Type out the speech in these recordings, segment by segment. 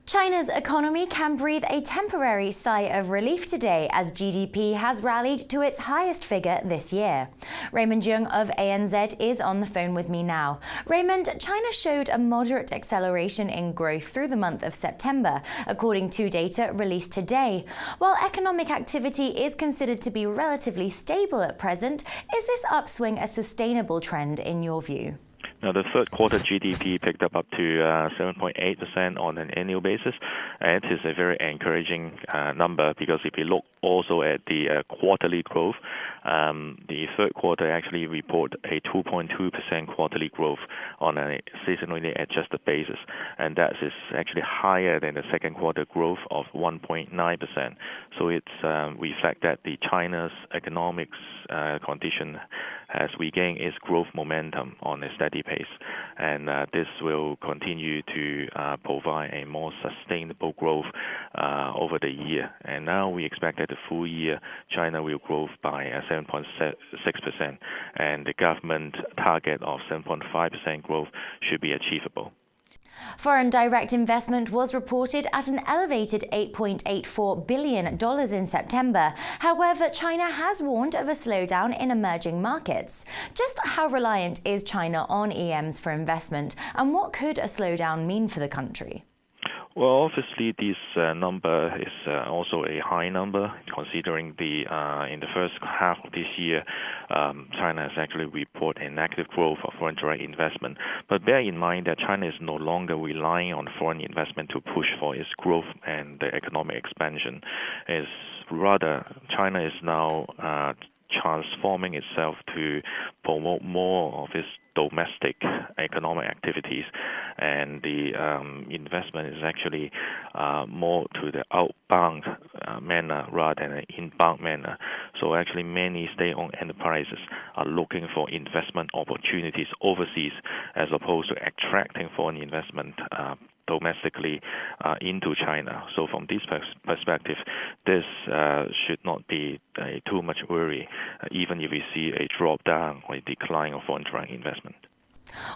China's economy can breathe a temporary sigh of relief today as GDP has rallied to its highest figure this year. Raymond Yeung of ANZ is on the phone with me now. Raymond, China showed a moderate acceleration in growth through the month of September, according to data released today. While economic activity is considered to be relatively stable at present, is this upswing a sustainable trend in your view? Now, the third quarter GDP picked up to 7.8% on an annual basis, and it is a very encouraging number because if you look also at the quarterly growth, the third quarter actually report a 2.2% quarterly growth on a seasonally adjusted basis, and that is actually higher than the second quarter growth of 1.9%. So it's reflect that the China's economics condition has regained its growth momentum on a steady pace, and this will continue to provide a more sustainable growth over the year. And now we expect that the full year China will grow by 7.6%, and the government target of 7.5% growth should be achievable. Foreign direct investment was reported at an elevated $8.84 billion in September. However, China has warned of a slowdown in emerging markets. Just how reliant is China on EMs for investment, and what could a slowdown mean for the country? Well, obviously, this number is also a high number, considering in the first half of this year, China has actually reported a negative growth of foreign direct investment. But bear in mind that China is no longer relying on foreign investment to push for its growth and the economic expansion. Is rather, China is now transforming itself to promote more of its domestic economic activities, and the investment is actually more to the outbound manner rather than an inbound manner. So actually many state-owned enterprises are looking for investment opportunities overseas as opposed to attracting foreign investment domestically into China. So from this perspective, this should not be too much worry, even if we see a drop down or a decline of foreign direct investment.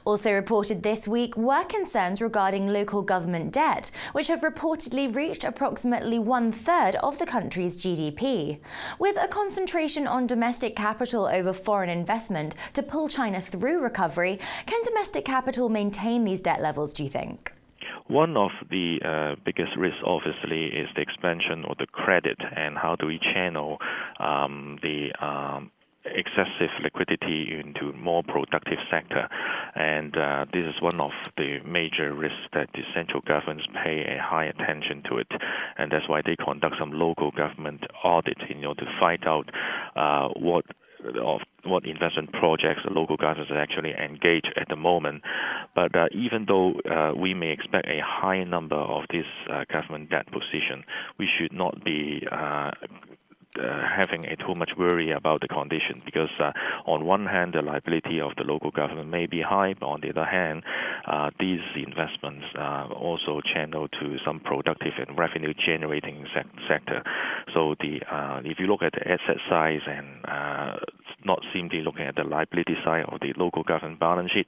Also reported this week were concerns regarding local government debt, which have reportedly reached approximately 1/3 of the country's GDP. With a concentration on domestic capital over foreign investment to pull China through recovery, can domestic capital maintain these debt levels, do you think? One of the biggest risks, obviously, is the expansion of the credit and how do we channel the excessive liquidity into more productive sector. And this is one of the major risks that the central governments pay a high attention to it. And that's why they conduct some local government audit to find out what investment projects the local governments actually engage at the moment. But even though we may expect a high number of this government debt position, we should not be having too much worry about the condition, because on one hand the liability of the local government may be high, but on the other hand these investments also channel to some productive and revenue generating sector. So if you look at the asset size and not simply looking at the liability side of the local government balance sheet,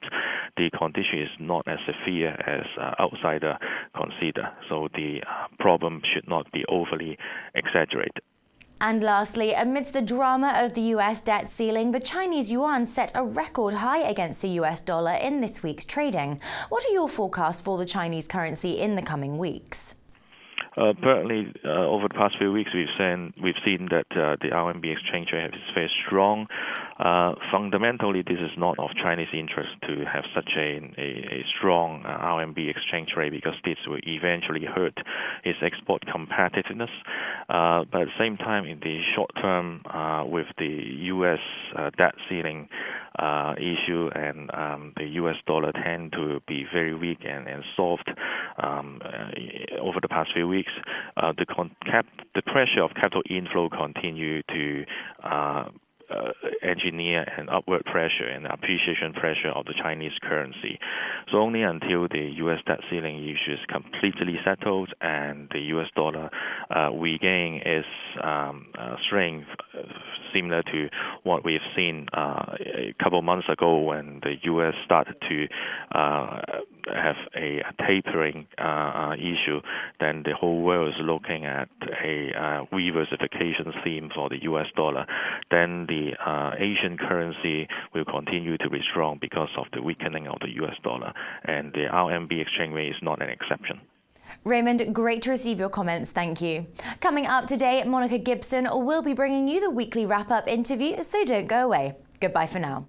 the condition is not as severe as outsider consider. So the problem should not be overly exaggerated. And lastly, amidst the drama of the US debt ceiling, the Chinese yuan set a record high against the US dollar in this week's trading. What are your forecasts for the Chinese currency in the coming weeks? Apparently, over the past few weeks, we've seen that the RMB exchange rate is very strong. Fundamentally, this is not of Chinese interest to have such a strong RMB exchange rate, because this will eventually hurt its export competitiveness. But at the same time, in the short term, with the U.S. debt ceiling issue and the U.S. dollar tend to be very weak and soft over the past few weeks, the pressure of capital inflow continue to engineer an upward pressure and appreciation pressure of the Chinese currency. So only until the U.S. debt ceiling issue is completely settled and the U.S. dollar regain its strength, similar to what we've seen a couple months ago when the U.S. started to have a tapering issue, then the whole world is looking at a reversification theme for the US dollar. Then the Asian currency will continue to be strong because of the weakening of the US dollar, and the RMB exchange rate is not an exception. Raymond, great to receive your comments, thank you. Coming up today, Monica Gibson will be bringing you the weekly wrap-up interview, so don't go away. Goodbye for now.